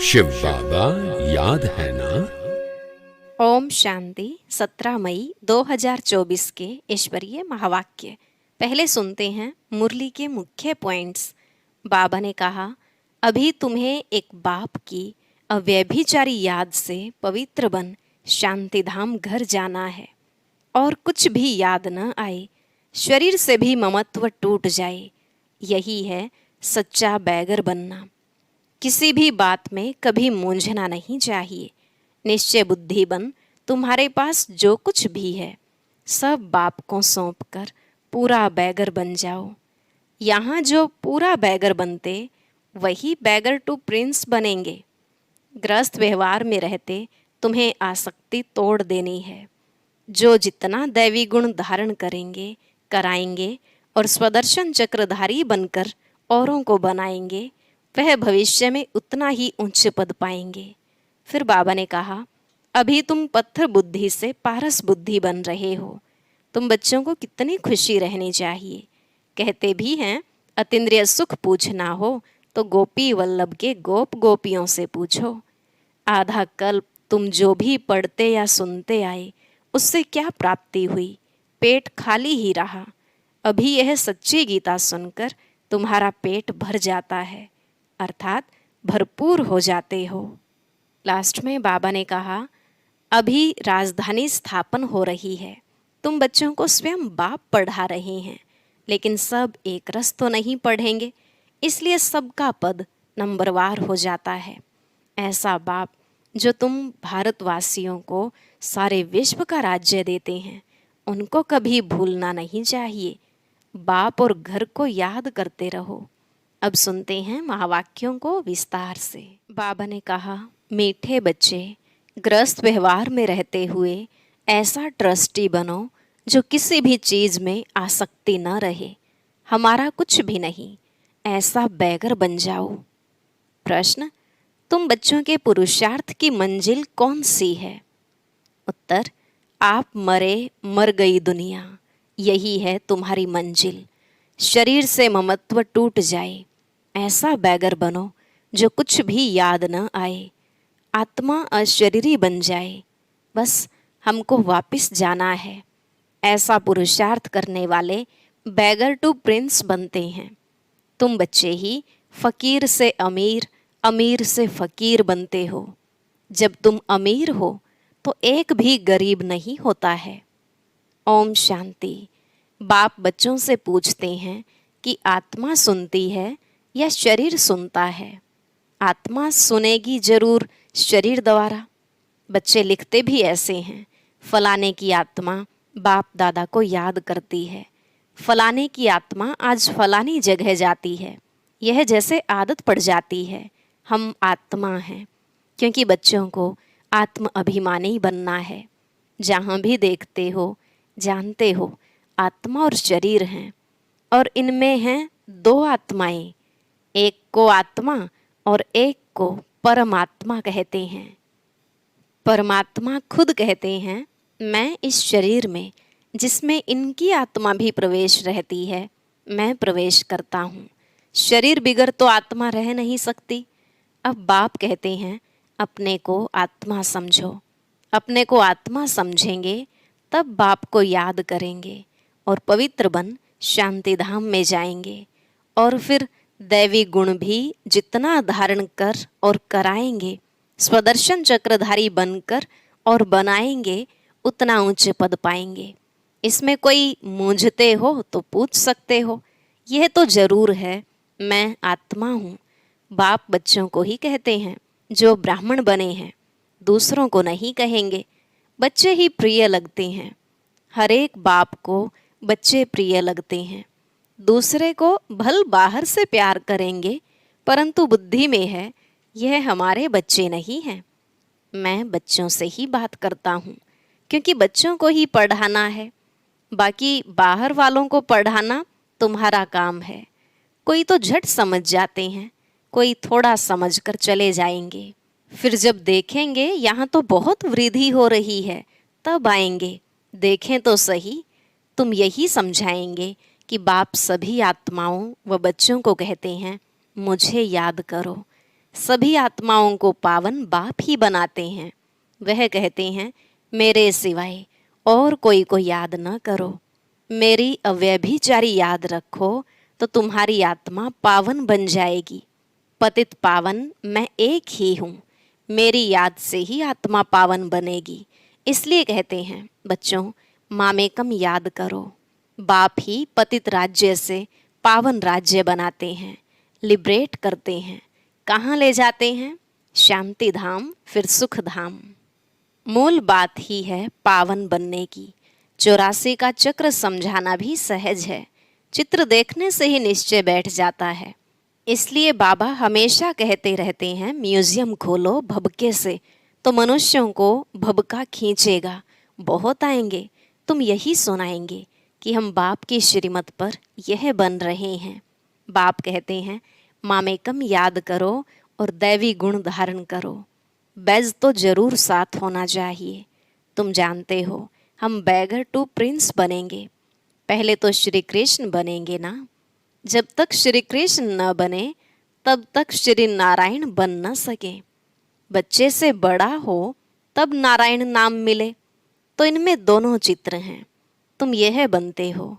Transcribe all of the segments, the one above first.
शिव बाबा याद है ना। ओम शांति। 17 मई 2024 के ईश्वरीय महावाक्य। पहले सुनते हैं मुरली के मुख्य पॉइंट्स। बाबा ने कहा, अभी तुम्हें एक बाप की अव्यभिचारी याद से पवित्र बन शांतिधाम घर जाना है और कुछ भी याद न आए, शरीर से भी ममत्व टूट जाए। यही है सच्चा बैगर बनना। किसी भी बात में कभी मूंझना नहीं चाहिए। निश्चय बुद्धि बन तुम्हारे पास जो कुछ भी है सब बाप को सौंपकर पूरा बैगर बन जाओ। यहाँ जो पूरा बैगर बनते वही बैगर टू प्रिंस बनेंगे। ग्रस्त व्यवहार में रहते तुम्हें आसक्ति तोड़ देनी है। जो जितना दैवी गुण धारण करेंगे कराएंगे और स्वदर्शन चक्रधारी बनकर औरों को बनाएंगे, वह भविष्य में उतना ही उच्च पद पाएंगे। फिर बाबा ने कहा, अभी तुम पत्थर बुद्धि से पारस बुद्धि बन रहे हो। तुम बच्चों को कितनी खुशी रहनी चाहिए। कहते भी हैं, अतीन्द्रिय सुख पूछना हो तो गोपी वल्लभ के गोप गोपियों से पूछो। आधा कल्प तुम जो भी पढ़ते या सुनते आए उससे क्या प्राप्ति हुई? पेट खाली ही रहा। अभी यह सच्ची गीता सुनकर तुम्हारा पेट भर जाता है, अर्थात भरपूर हो जाते हो। लास्ट में बाबा ने कहा, अभी राजधानी स्थापन हो रही है। तुम बच्चों को स्वयं बाप पढ़ा रहे हैं, लेकिन सब एक रस तो नहीं पढ़ेंगे, इसलिए सबका पद नंबरवार हो जाता है। ऐसा बाप जो तुम भारतवासियों को सारे विश्व का राज्य देते हैं, उनको कभी भूलना नहीं चाहिए। बाप और घर को याद करते रहो। अब सुनते हैं महावाक्यों को विस्तार से। बाबा ने कहा, मीठे बच्चे, ग्रस्त व्यवहार में रहते हुए ऐसा ट्रस्टी बनो जो किसी भी चीज़ में आसक्ति न रहे। हमारा कुछ भी नहीं, ऐसा बैगर बन जाओ। प्रश्न, तुम बच्चों के पुरुषार्थ की मंजिल कौन सी है? उत्तर, आप मर गई दुनिया, यही है तुम्हारी मंजिल। शरीर से ममत्व टूट जाए, ऐसा बैगर बनो जो कुछ भी याद न आए। आत्मा अशरीरी बन जाए, बस हमको वापस जाना है। ऐसा पुरुषार्थ करने वाले बैगर टू प्रिंस बनते हैं। तुम बच्चे ही फकीर से अमीर, अमीर से फकीर बनते हो। जब तुम अमीर हो तो एक भी गरीब नहीं होता है। ओम शांति। बाप बच्चों से पूछते हैं कि आत्मा सुनती है या शरीर सुनता है? आत्मा सुनेगी जरूर शरीर द्वारा। बच्चे लिखते भी ऐसे हैं, फलाने की आत्मा बाप दादा को याद करती है, फलाने की आत्मा आज फलानी जगह जाती है। यह जैसे आदत पड़ जाती है। हम आत्मा हैं, क्योंकि बच्चों को आत्म अभिमानी बनना है। जहाँ भी देखते हो जानते हो आत्मा और शरीर हैं, और इनमें हैं दो आत्माएं। एक को आत्मा और एक को परमात्मा कहते हैं। परमात्मा खुद कहते हैं, मैं इस शरीर में जिसमें इनकी आत्मा भी प्रवेश रहती है, मैं प्रवेश करता हूँ। शरीर बिगर तो आत्मा रह नहीं सकती। अब बाप कहते हैं, अपने को आत्मा समझो। अपने को आत्मा समझेंगे तब बाप को याद करेंगे और पवित्र बन शांतिधाम में जाएंगे। और फिर दैवी गुण भी जितना धारण कर और कराएंगे, स्वदर्शन चक्रधारी बनकर और बनाएंगे, उतना ऊंचे पद पाएंगे। इसमें कोई मूंझते हो तो पूछ सकते हो। यह तो जरूर है, मैं आत्मा हूँ। बाप बच्चों को ही कहते हैं जो ब्राह्मण बने हैं, दूसरों को नहीं कहेंगे। बच्चे ही प्रिय लगते हैं। हर एक बाप को बच्चे प्रिय लगते हैं। दूसरे को भल बाहर से प्यार करेंगे, परंतु बुद्धि में है यह हमारे बच्चे नहीं हैं। मैं बच्चों से ही बात करता हूँ, क्योंकि बच्चों को ही पढ़ाना है। बाकी बाहर वालों को पढ़ाना तुम्हारा काम है। कोई तो झट समझ जाते हैं, कोई थोड़ा समझ कर चले जाएंगे। फिर जब देखेंगे यहाँ तो बहुत वृद्धि हो रही है, तब आएंगे। देखें तो सही। तुम यही समझाएंगे कि बाप सभी आत्माओं व बच्चों को कहते हैं, मुझे याद करो। सभी आत्माओं को पावन बाप ही बनाते हैं। वह कहते हैं, मेरे सिवाय और कोई को याद न करो, मेरी अव्यभिचारी याद रखो तो तुम्हारी आत्मा पावन बन जाएगी। पतित पावन मैं एक ही हूँ, मेरी याद से ही आत्मा पावन बनेगी। इसलिए कहते हैं बच्चों, मामेकम याद करो। बाप ही पतित राज्य से पावन राज्य बनाते हैं, लिबरेट करते हैं। कहाँ ले जाते हैं? शांति धाम, फिर सुख धाम। मूल बात ही है पावन बनने की। 84 का चक्र समझाना भी सहज है, चित्र देखने से ही निश्चय बैठ जाता है। इसलिए बाबा हमेशा कहते रहते हैं, म्यूजियम खोलो भबके से तो मनुष्यों को भबका खींचेगा। बहुत आएंगे, तुम यही सुनाएंगे कि हम बाप की श्रीमत पर यह बन रहे हैं। बाप कहते हैं, मामेकम याद करो और दैवी गुण धारण करो। बैज तो जरूर साथ होना चाहिए। तुम जानते हो हम बैगर टू प्रिंस बनेंगे। पहले तो श्री कृष्ण बनेंगे ना। जब तक श्री कृष्ण न बने तब तक श्री नारायण बन न सके। बच्चे से बड़ा हो तब नारायण नाम मिले। तो इनमें दोनों चित्र हैं। तुम यह बनते हो।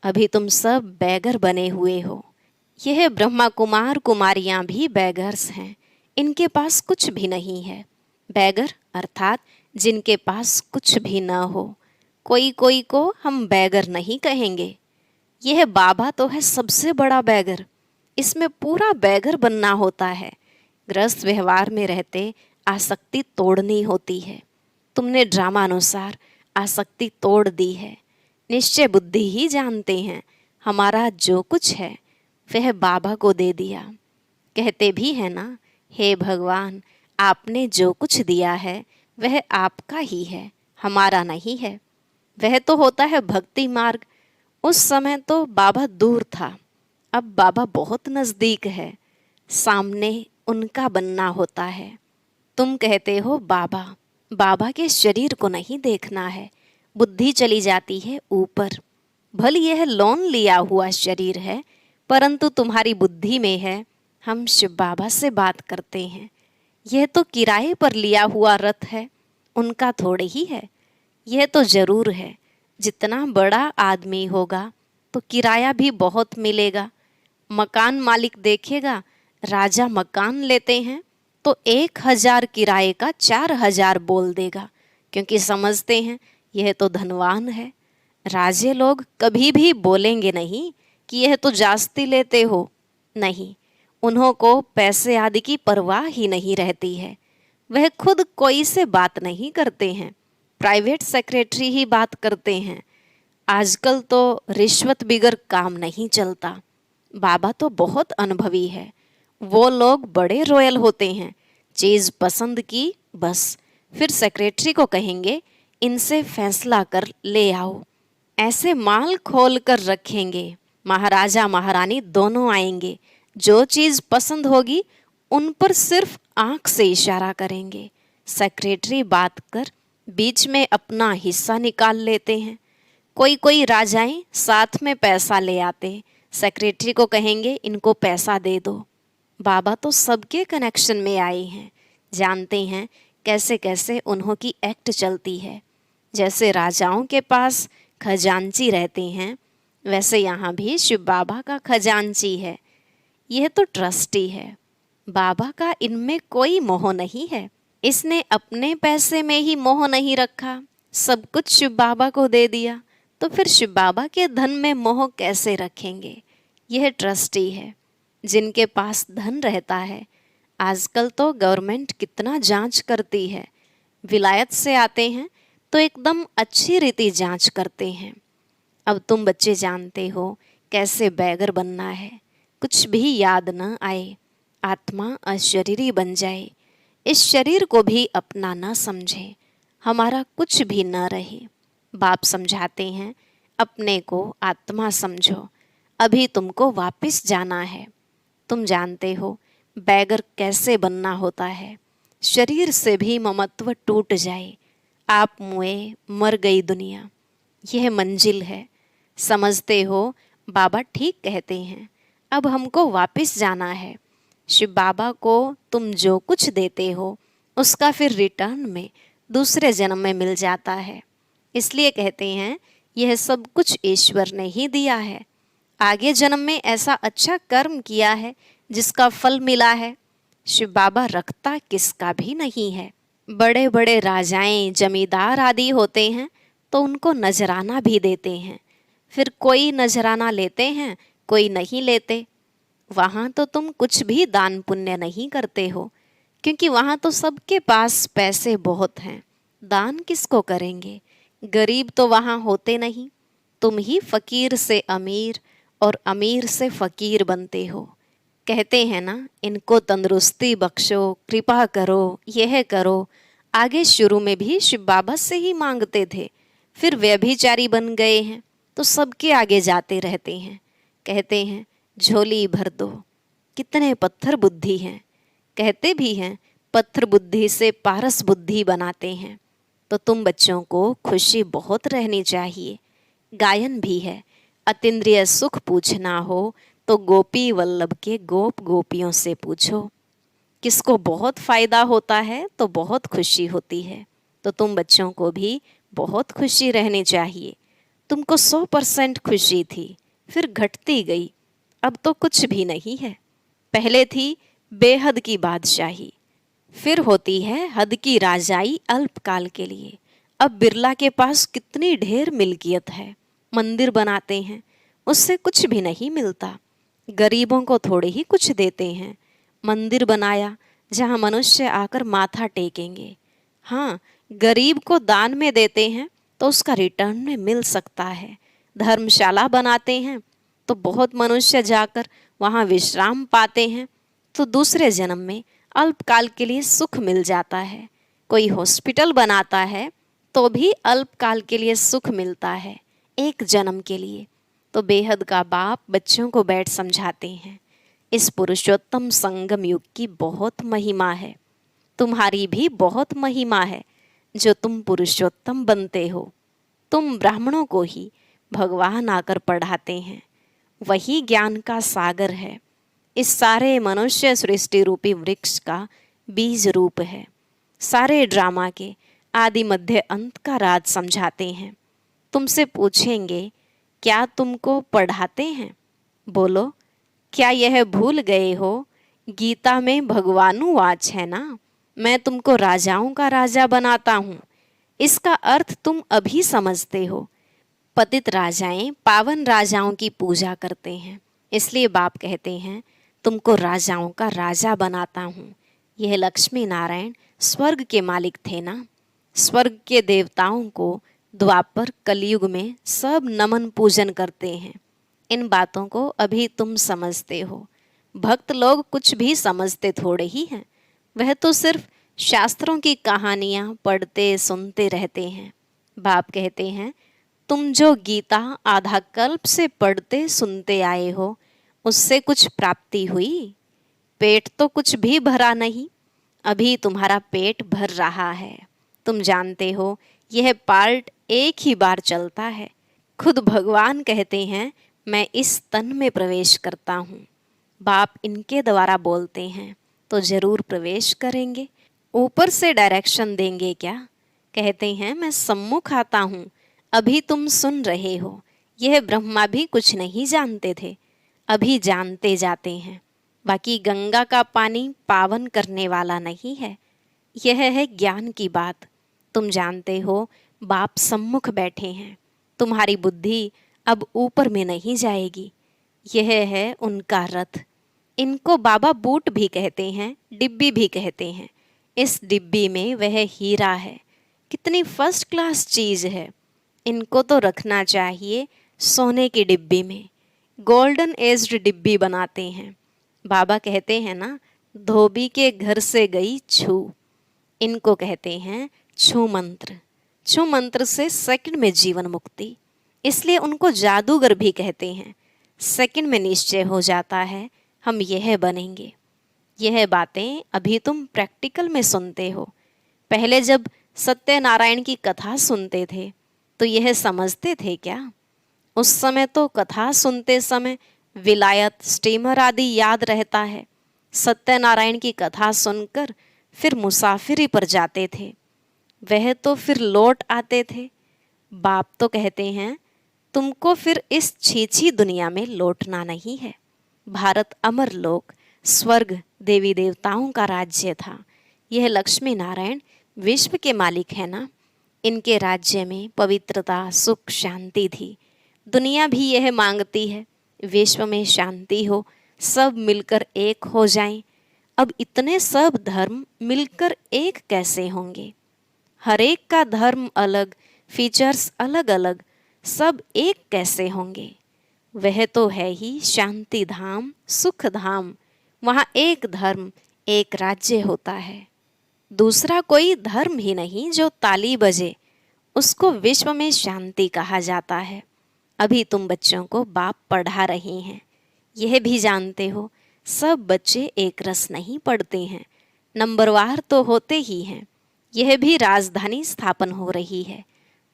अभी तुम सब बैगर बने हुए हो। यह ब्रह्मा कुमार कुमारियां भी बैगर्स हैं। इनके पास कुछ भी नहीं है। बैगर अर्थात जिनके पास कुछ भी न हो। कोई कोई को हम बैगर नहीं कहेंगे। यह बाबा तो है सबसे बड़ा बैगर। इसमें पूरा बैगर बनना होता है। गृहस्थ व्यवहार में रहते आसक्ति तोड़नी होती है। तुमने ड्रामा अनुसार आसक्ति तोड़ दी है। निश्चय बुद्धि ही जानते हैं हमारा जो कुछ है वह बाबा को दे दिया। कहते भी है ना, हे भगवान, आपने जो कुछ दिया है वह आपका ही है, हमारा नहीं है। वह तो होता है भक्ति मार्ग। उस समय तो बाबा दूर था, अब बाबा बहुत नज़दीक है। सामने उनका बनना होता है। तुम कहते हो बाबा, बाबा के शरीर को नहीं देखना है। बुद्धि चली जाती है ऊपर। भले यह लोन लिया हुआ शरीर है, परंतु तुम्हारी बुद्धि में है हम शिव बाबा से बात करते हैं। यह तो किराए पर लिया हुआ रथ है, उनका थोड़े ही है। यह तो जरूर है, जितना बड़ा आदमी होगा तो किराया भी बहुत मिलेगा। मकान मालिक देखेगा, राजा मकान लेते हैं तो 1000 किराए का 4000 बोल देगा, क्योंकि समझते हैं यह तो धनवान है। राजे लोग कभी भी बोलेंगे नहीं कि यह तो जास्ती लेते हो। नहीं, उन्हों को पैसे आदि की परवाह ही नहीं रहती है। वह खुद कोई से बात नहीं करते हैं, प्राइवेट सेक्रेटरी ही बात करते हैं। आजकल तो रिश्वत बिगर काम नहीं चलता। बाबा तो बहुत अनुभवी है। वो लोग बड़े रॉयल होते हैं। चीज़ पसंद की बस, फिर सेक्रेटरी को कहेंगे इनसे फैसला कर ले आओ। ऐसे माल खोल कर रखेंगे। महाराजा महारानी दोनों आएंगे। जो चीज़ पसंद होगी उन पर सिर्फ आंख से इशारा करेंगे। सेक्रेटरी बात कर बीच में अपना हिस्सा निकाल लेते हैं। कोई कोई राजाएं साथ में पैसा ले आते, सेक्रेटरी को कहेंगे इनको पैसा दे दो। बाबा तो सबके कनेक्शन में आए हैं, जानते हैं कैसे कैसे उन्हों की एक्ट चलती है। जैसे राजाओं के पास खजांची रहते हैं, वैसे यहाँ भी शिव बाबा का खजांची है। यह तो ट्रस्टी है। बाबा का इनमें कोई मोह नहीं है। इसने अपने पैसे में ही मोह नहीं रखा, सब कुछ शिव बाबा को दे दिया, तो फिर शिव बाबा के धन में मोह कैसे रखेंगे। यह ट्रस्टी है। जिनके पास धन रहता है, आजकल तो गवर्नमेंट कितना जांच करती है। विलायत से आते हैं तो एकदम अच्छी रीति जांच करते हैं। अब तुम बच्चे जानते हो कैसे बैगर बनना है। कुछ भी याद न आए, आत्मा अशरीरी बन जाए, इस शरीर को भी अपना न समझे, हमारा कुछ भी न रहे। बाप समझाते हैं अपने को आत्मा समझो, अभी तुमको वापस जाना है। तुम जानते हो बैगर कैसे बनना होता है। शरीर से भी ममत्व टूट जाए, आप मुए मर गई दुनिया, यह मंजिल है। समझते हो बाबा ठीक कहते हैं, अब हमको वापस जाना है। शिव बाबा को तुम जो कुछ देते हो उसका फिर रिटर्न में दूसरे जन्म में मिल जाता है। इसलिए कहते हैं यह सब कुछ ईश्वर ने ही दिया है। आगे जन्म में ऐसा अच्छा कर्म किया है जिसका फल मिला है। शिव बाबा रखता किसका भी नहीं है। बड़े बड़े राजाएं जमींदार आदि होते हैं तो उनको नजराना भी देते हैं, फिर कोई नजराना लेते हैं कोई नहीं लेते। वहाँ तो तुम कुछ भी दान पुण्य नहीं करते हो, क्योंकि वहाँ तो सबके पास पैसे बहुत हैं। दान किसको करेंगे? गरीब तो वहाँ होते नहीं। तुम ही फकीर से अमीर और अमीर से फकीर बनते हो। कहते हैं ना, इनको तंदुरुस्ती बख्शो, कृपा करो, यह करो। आगे शुरू में भी शिव बाबा से ही मांगते थे, फिर व्यभिचारी बन गए हैं तो सबके आगे जाते रहते हैं। कहते हैं झोली भर दो। कितने पत्थर बुद्धि हैं। कहते भी हैं पत्थर बुद्धि से पारस बुद्धि बनाते हैं। तो तुम बच्चों को खुशी बहुत रहनी चाहिए। गायन भी है, अतीन्द्रिय सुख पूछना हो तो गोपी वल्लभ के गोप गोपियों से पूछो। किसको बहुत फायदा होता है तो बहुत खुशी होती है। तो तुम बच्चों को भी बहुत खुशी रहनी चाहिए। तुमको 100% खुशी थी, फिर घटती गई, अब तो कुछ भी नहीं है। पहले थी बेहद की बादशाही, फिर होती है हद की राजाई अल्पकाल के लिए। अब बिरला के पास कितनी ढेर मिल्कियत है, मंदिर बनाते हैं, उससे कुछ भी नहीं मिलता। गरीबों को थोड़े ही कुछ देते हैं। मंदिर बनाया जहाँ मनुष्य आकर माथा टेकेंगे। हाँ, गरीब को दान में देते हैं तो उसका रिटर्न में मिल सकता है। धर्मशाला बनाते हैं तो बहुत मनुष्य जाकर वहाँ विश्राम पाते हैं, तो दूसरे जन्म में अल्पकाल के लिए सुख मिल जाता है। कोई हॉस्पिटल बनाता है तो भी अल्पकाल के लिए सुख मिलता है, एक जन्म के लिए। तो बेहद का बाप बच्चों को बैठ समझाते हैं, इस पुरुषोत्तम संगम युग की बहुत महिमा है। तुम्हारी भी बहुत महिमा है जो तुम पुरुषोत्तम बनते हो। तुम ब्राह्मणों को ही भगवान आकर पढ़ाते हैं। वही ज्ञान का सागर है। इस सारे मनुष्य सृष्टि रूपी वृक्ष का बीज रूप है। सारे ड्रामा के आदि मध्य अंत का राज समझाते हैं। तुमसे पूछेंगे क्या तुमको पढ़ाते हैं? बोलो, क्या यह भूल गए हो गीता में भगवानुवाच है ना, मैं तुमको राजाओं का राजा बनाता हूँ। इसका अर्थ तुम अभी समझते हो। पतित राजाएं पावन राजाओं की पूजा करते हैं, इसलिए बाप कहते हैं तुमको राजाओं का राजा बनाता हूँ। यह लक्ष्मी नारायण स्वर्ग के मालिक थे ना। स्वर्ग के देवताओं को द्वापर कलयुग में सब नमन पूजन करते हैं। इन बातों को अभी तुम समझते हो। भक्त लोग कुछ भी समझते थोड़े ही हैं। वह तो सिर्फ शास्त्रों की कहानियाँ पढ़ते सुनते रहते हैं। बाप कहते हैं तुम जो गीता आधा कल्प से पढ़ते सुनते आए हो, उससे कुछ प्राप्ति हुई? पेट तो कुछ भी भरा नहीं, अभी तुम्हारा पेट भर रहा है। तुम जानते हो यह पार्ट एक ही बार चलता है। खुद भगवान कहते हैं मैं इस तन में प्रवेश करता हूँ। बाप इनके द्वारा बोलते हैं तो जरूर प्रवेश करेंगे। ऊपर से डायरेक्शन देंगे क्या? कहते हैं मैं सम्मुख आता हूँ, अभी तुम सुन रहे हो। यह ब्रह्मा भी कुछ नहीं जानते थे, अभी जानते जाते हैं। बाकी गंगा का पानी पावन करने वाला नहीं है, यह है ज्ञान की बात। तुम जानते हो बाप सम्मुख बैठे हैं, तुम्हारी बुद्धि अब ऊपर में नहीं जाएगी। यह है उनका रथ। इनको बाबा बूट भी कहते हैं, डिब्बी भी कहते हैं। इस डिब्बी में वह हीरा है, कितनी फर्स्ट क्लास चीज़ है। इनको तो रखना चाहिए सोने की डिब्बी में, गोल्डन एज्ड डिब्बी बनाते हैं। बाबा कहते हैं ना, धोबी के घर से गई छू। इनको कहते हैं छू मंत्र। छू मंत्र से सेकंड में जीवन मुक्ति, इसलिए उनको जादूगर भी कहते हैं। सेकंड में निश्चय हो जाता है हम यह बनेंगे। यह बातें अभी तुम प्रैक्टिकल में सुनते हो। पहले जब सत्यनारायण की कथा सुनते थे तो यह समझते थे क्या? उस समय तो कथा सुनते समय विलायत स्टीमर आदि याद रहता है, सत्यनारायण की कथा सुनकर फिर मुसाफिरी पर जाते थे। वह तो फिर लौट आते थे। बाप तो कहते हैं, तुमको फिर इस छीछी दुनिया में लौटना नहीं है। भारत अमर लोक, स्वर्ग, देवी देवताओं का राज्य था। यह लक्ष्मी नारायण विश्व के मालिक है ना। इनके राज्य में पवित्रता, सुख, शांति थी। दुनिया भी यह मांगती है, विश्व में शांति हो, सब मिलकर एक हो जाएं। अब इतने सब धर्म मिलकर एक कैसे होंगे? हर एक का धर्म अलग, फीचर्स अलग अलग, सब एक कैसे होंगे? वह तो है ही शांति धाम, सुख धाम। वहाँ एक धर्म, एक राज्य होता है। दूसरा कोई धर्म ही नहीं जो ताली बजे, उसको विश्व में शांति कहा जाता है। अभी तुम बच्चों को बाप पढ़ा रही हैं। यह भी जानते हो, सब बच्चे एक रस नहीं पढ़ते हैं, नंबरवार तो होते ही हैं। यह भी राजधानी स्थापन हो रही है।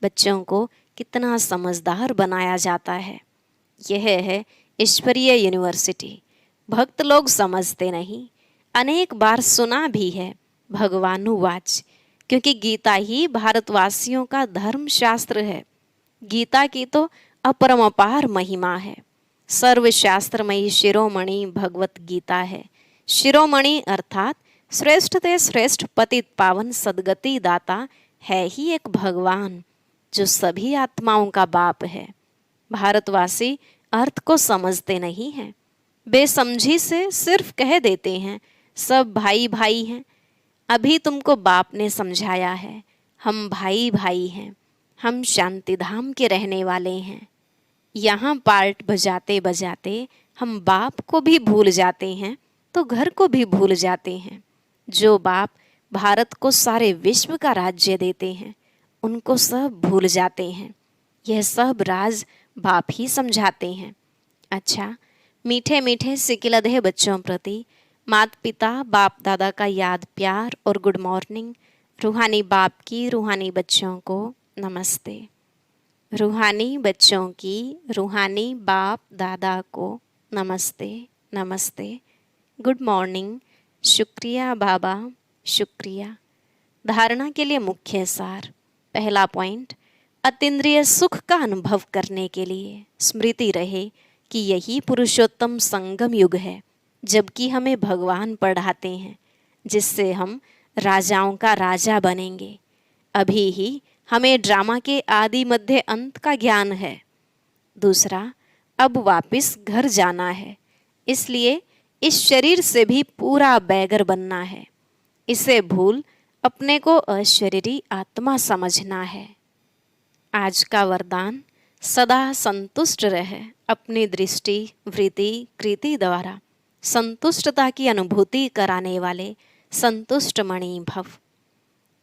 बच्चों को कितना समझदार बनाया जाता है। यह है ईश्वरीय यूनिवर्सिटी। भक्त लोग समझते नहीं। अनेक बार सुना भी है भगवानुवाच, क्योंकि गीता ही भारतवासियों का धर्म शास्त्र है। गीता की तो अपरमपार महिमा है। सर्वशास्त्रमयी शिरोमणि भगवत गीता है। शिरोमणि अर्थात श्रेष्ठ ते श्रेष्ठ पतित पावन सदगति दाता है ही एक भगवान, जो सभी आत्माओं का बाप है। भारतवासी अर्थ को समझते नहीं हैं। बेसमझी से सिर्फ कह देते हैं सब भाई भाई हैं। अभी तुमको बाप ने समझाया है, हम भाई भाई हैं, हम शांतिधाम के रहने वाले हैं। यहाँ पार्ट बजाते बजाते हम बाप को भी भूल जाते हैं तो घर को भी भूल जाते हैं। जो बाप भारत को सारे विश्व का राज्य देते हैं, उनको सब भूल जाते हैं। यह सब राज बाप ही समझाते हैं। अच्छा, मीठे मीठे सिकिलधे बच्चों प्रति माता पिता बाप दादा का याद प्यार और गुड मॉर्निंग। रूहानी बाप की रूहानी बच्चों को नमस्ते। रूहानी बच्चों की रूहानी बाप दादा को नमस्ते नमस्ते। Good morning. शुक्रिया बाबा, शुक्रिया। धारणा के लिए मुख्य सार। पहला पॉइंट, अतीन्द्रिय सुख का अनुभव करने के लिए स्मृति रहे कि यही पुरुषोत्तम संगम युग है, जबकि हमें भगवान पढ़ाते हैं जिससे हम राजाओं का राजा बनेंगे। अभी ही हमें ड्रामा के आदि मध्य अंत का ज्ञान है। दूसरा, अब वापस घर जाना है, इसलिए इस शरीर से भी पूरा बैगर बनना है। इसे भूल अपने को अशरीरी आत्मा समझना है। आज का वरदान, सदा संतुष्ट रहे अपनी दृष्टि वृत्ति कृति द्वारा संतुष्टता की अनुभूति कराने वाले संतुष्ट मणि भव।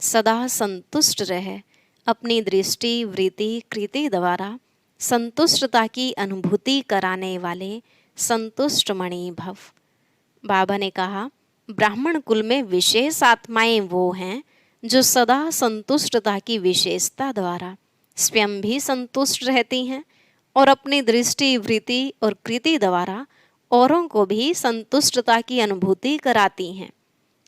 सदा संतुष्ट रहे अपनी दृष्टि वृत्ति कृति द्वारा संतुष्टता की अनुभूति कराने वाले संतुष्ट मणि भव। बाबा ने कहा, ब्राह्मण कुल में विशेष आत्माएं वो हैं जो सदा संतुष्टता की विशेषता द्वारा स्वयं भी संतुष्ट रहती हैं और अपनी दृष्टि वृत्ति और कृति द्वारा औरों को भी संतुष्टता की अनुभूति कराती हैं।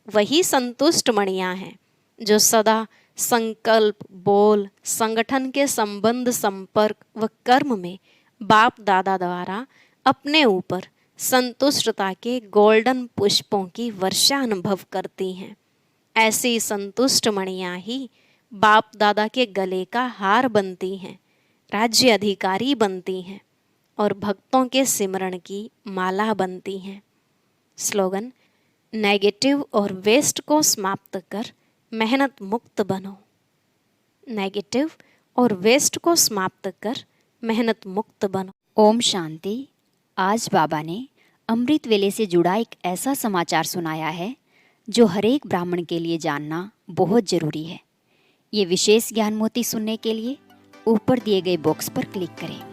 वही संतुष्ट मणियाँ हैं जो सदा संकल्प, बोल, संगठन के संबंध, संपर्क व कर्म में बाप दादा द्वारा अपने ऊपर संतुष्टता के गोल्डन पुष्पों की वर्षा अनुभव करती हैं। ऐसी संतुष्ट मणियाँ ही बाप दादा के गले का हार बनती हैं, राज्य अधिकारी बनती हैं और भक्तों के सिमरण की माला बनती हैं। स्लोगन, नेगेटिव और वेस्ट को समाप्त कर मेहनत मुक्त बनो। नेगेटिव और वेस्ट को समाप्त कर मेहनत मुक्त बनो। ओम शांति। आज बाबा ने अमृत वेले से जुड़ा एक ऐसा समाचार सुनाया है जो हर एक ब्राह्मण के लिए जानना बहुत जरूरी है। ये विशेष ज्ञान मोती सुनने के लिए ऊपर दिए गए बॉक्स पर क्लिक करें।